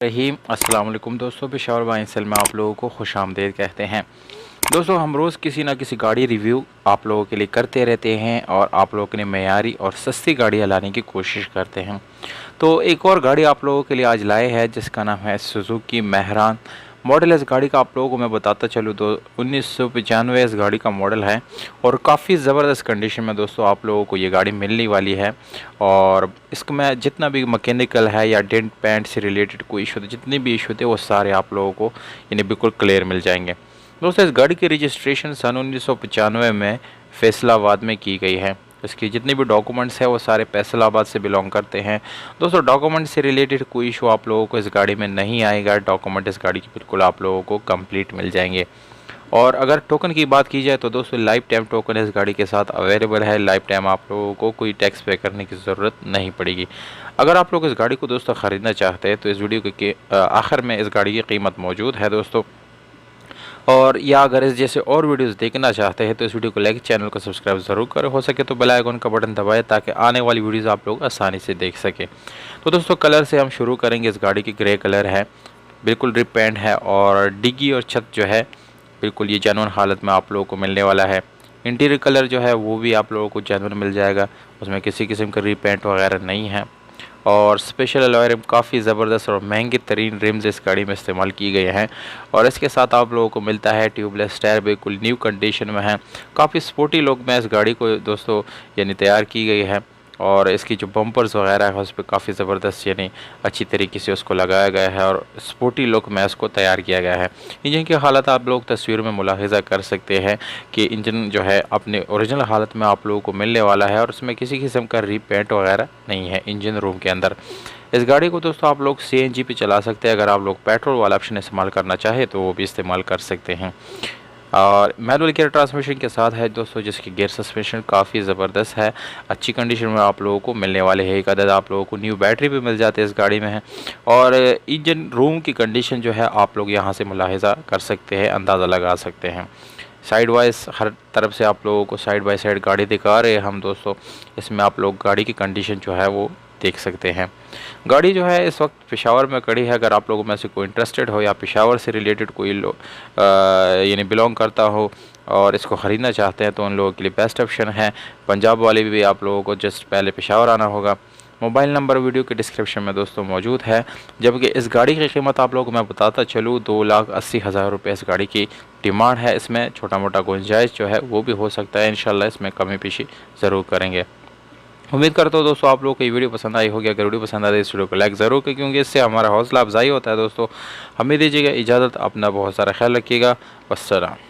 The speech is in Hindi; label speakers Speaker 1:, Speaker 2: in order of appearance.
Speaker 1: रहीम अस्सलाम वालेकुम दोस्तों, पेशावर बाइंसल में आप लोगों को खुशामदीद कहते हैं। दोस्तों, हम रोज़ किसी ना किसी गाड़ी रिव्यू आप लोगों के लिए करते रहते हैं और आप लोगों के लिए मयारी और सस्ती गाड़ियाँ लाने की कोशिश करते हैं। तो एक और गाड़ी आप लोगों के लिए आज लाए हैं जिसका नाम है सुजुकी मेहरान। मॉडल इस गाड़ी का आप लोगों को मैं बताता चलूँ तो 1995 इस गाड़ी का मॉडल है और काफ़ी ज़बरदस्त कंडीशन में दोस्तों आप लोगों को ये गाड़ी मिलने वाली है। और इसमें जितना भी मैकेनिकल है या डेंट पेंट से रिलेटेड कोई इशू थे, जितने भी इशू थे वो सारे आप लोगों को यानी बिल्कुल क्लियर मिल जाएंगे। दोस्तों, इस गाड़ी की रजिस्ट्रेशन सन 1995 में फैसलाबाद में की गई है। इसकी जितने भी डॉक्यूमेंट्स हैं वो सारे फैसलाबाद से बिलोंग करते हैं। दोस्तों, डॉक्यूमेंट से रिलेटेड कोई इशू आप लोगों को इस गाड़ी में नहीं आएगा। डॉक्यूमेंट इस गाड़ी की बिल्कुल आप लोगों को कंप्लीट मिल जाएंगे। और अगर टोकन की बात की जाए तो दोस्तों लाइफ टाइम टोकन इस गाड़ी के साथ अवेलेबल है। लाइफ टाइम आप लोगों को कोई टैक्स पे करने की ज़रूरत नहीं पड़ेगी। अगर आप लोग इस गाड़ी को दोस्तों ख़रीदना चाहते हैं तो इस वीडियो के आखिर में इस गाड़ी की कीमत मौजूद है दोस्तों। और या अगर इस जैसे और वीडियोस देखना चाहते हैं तो इस वीडियो को लाइक, चैनल को सब्सक्राइब ज़रूर करें। हो सके तो बेल आइकन का बटन दबाएं ताकि आने वाली वीडियोस आप लोग आसानी से देख सकें। तो दोस्तों, कलर से हम शुरू करेंगे। इस गाड़ी की ग्रे कलर है, बिल्कुल रिपेंट है और डिग्गी और छत जो है बिल्कुल ये जेन्युइन हालत में आप लोगों को मिलने वाला है। इंटीरियर कलर जो है वो भी आप लोगों को जेन्युइन मिल जाएगा, उसमें किसी किस्म का रीपेंट वगैरह नहीं है। और स्पेशल अलॉय रिम काफ़ी ज़बरदस्त और महंगे तरीन रिम्स इस गाड़ी में इस्तेमाल की गए हैं। और इसके साथ आप लोगों को मिलता है ट्यूबलेस टायर, बिल्कुल न्यू कंडीशन में है। काफ़ी स्पोर्टी लुक में इस गाड़ी को दोस्तों यानी तैयार की गई है। और इसकी जो बम्पर्स वगैरह है उस पर काफ़ी ज़बरदस्त यानी अच्छी तरीके से उसको लगाया गया है और स्पोर्टी लुक में इसको तैयार किया गया है। इंजन की हालत आप लोग तस्वीर में मुलाहिज़ा कर सकते हैं कि इंजन जो है अपने ओरिजिनल हालत में आप लोगों को मिलने वाला है और उसमें किसी किस्म का रीपेंट वगैरह नहीं है इंजन रूम के अंदर। इस गाड़ी को दोस्तों आप लोग CNG पे चला सकते हैं। अगर आप लोग पेट्रोल वाला ऑप्शन इस्तेमाल करना चाहे तो वो भी इस्तेमाल कर सकते हैं। और मैनुअल गियर ट्रांसमिशन के साथ है दोस्तों, जिसकी गियर सस्पेंशन काफ़ी ज़बरदस्त है, अच्छी कंडीशन में आप लोगों को मिलने वाले हैं। एक अदद आप लोगों को न्यू बैटरी भी मिल जाती है इस गाड़ी में है। और इंजन रूम की कंडीशन जो है आप लोग यहाँ से मुलाहिज़ा कर सकते हैं, अंदाज़ा लगा सकते हैं। साइड वाइज हर तरफ से आप लोगों को साइड बाय साइड गाड़ी दिखा रहे हैं हम दोस्तों। इसमें आप लोग गाड़ी की कंडीशन जो है वो देख सकते हैं। गाड़ी जो है इस वक्त पेशावर में खड़ी है। अगर आप लोगों में से कोई इंटरेस्टेड हो या पेशावर से रिलेटेड कोई लोग यानी बिलोंग करता हो और इसको ख़रीदना चाहते हैं तो उन लोगों के लिए बेस्ट ऑप्शन है। पंजाब वाले भी आप लोगों को जस्ट पहले पेशावर आना होगा। मोबाइल नंबर वीडियो के डिस्क्रिप्शन में दोस्तों मौजूद है। जबकि इस गाड़ी की कीमत आप लोगों को मैं बताता चलूँ 2,80,000 रुपये इस गाड़ी की डिमांड है। इसमें छोटा मोटा गुंजाइश जो है वो भी हो सकता है। इंशाल्लाह इसमें कमी पेशी ज़रूर करेंगे। उम्मीद करता हूँ दोस्तों आप लोगों को ये वीडियो पसंद आई होगी। अगर वीडियो पसंद आए इस वीडियो को लाइक ज़रूर करें क्योंकि इससे हमारा हौसला अफजाई होता है। दोस्तों, हमें दीजिएगा इजाज़त, अपना बहुत सारा ख्याल रखिएगा। वस्सलाम।